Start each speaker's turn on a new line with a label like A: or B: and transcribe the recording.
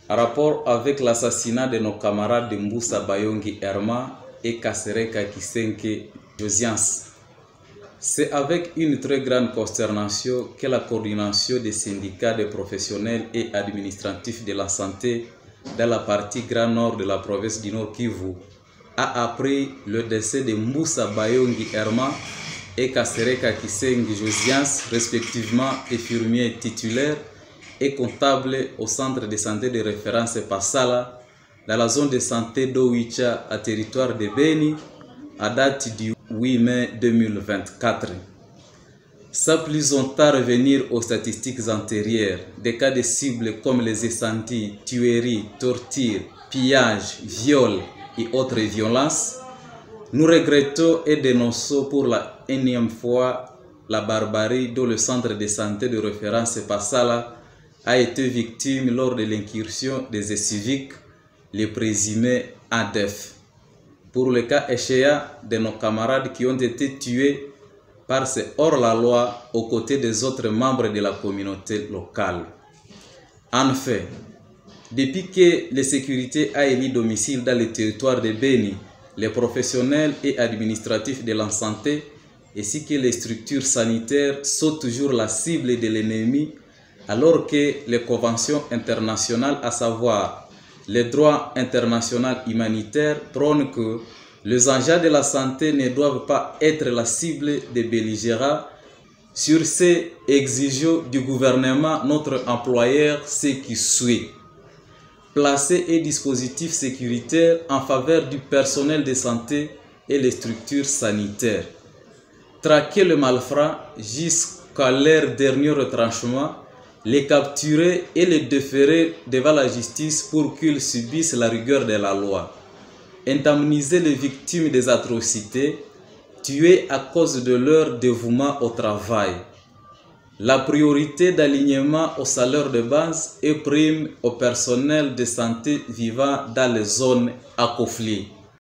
A: en rapport avec l'assassinat de nos camarades de Mbusa Bayongi Herma et Kasereka Kisenke Josias. C'est avec une très grande consternation que la coordination des syndicats de professionnels et administratifs de la santé dans la partie Grand Nord de la province du Nord Kivu a appris le décès de Mbusa Bayongi Herma et Kasereka Kisenke Josias, respectivement infirmiers titulaires et comptables au centre de santé de référence Passala, dans la zone de santé d'Owicha à territoire de Beni, à date du 8 mai 2024. Sans plus longtemps revenir aux statistiques antérieures, des cas de cibles comme les incendies, tueries, tortures, pillages, viols et autres violences, nous regrettons et dénonçons pour la énième fois la barbarie dont le centre de santé de référence Passala a été victime lors de l'incursion des civiques, les présumés ADF. Pour le cas échéant de nos camarades qui ont été tués par ces hors-la-loi aux côtés des autres membres de la communauté locale. En fait, depuis que la sécurité a élu domicile dans le territoire de Beni, les professionnels et administratifs de la santé ainsi que les structures sanitaires sont toujours la cible de l'ennemi, alors que les conventions internationales, à savoir les droits internationaux humanitaires, prônent que les agents de la santé ne doivent pas être la cible des belligérants. Sur ces exigences du gouvernement, notre employeur, ce qui suit: placer un dispositif sécuritaire en faveur du personnel de santé et les structures sanitaires, traquer le malfrat jusqu'à leur dernier retranchement, les capturer et les déférer devant la justice pour qu'ils subissent la rigueur de la loi, indemniser les victimes des atrocités tuées à cause de leur dévouement au travail. La priorité d'alignement au salaire de base et prime au personnel de santé vivant dans les zones à conflit.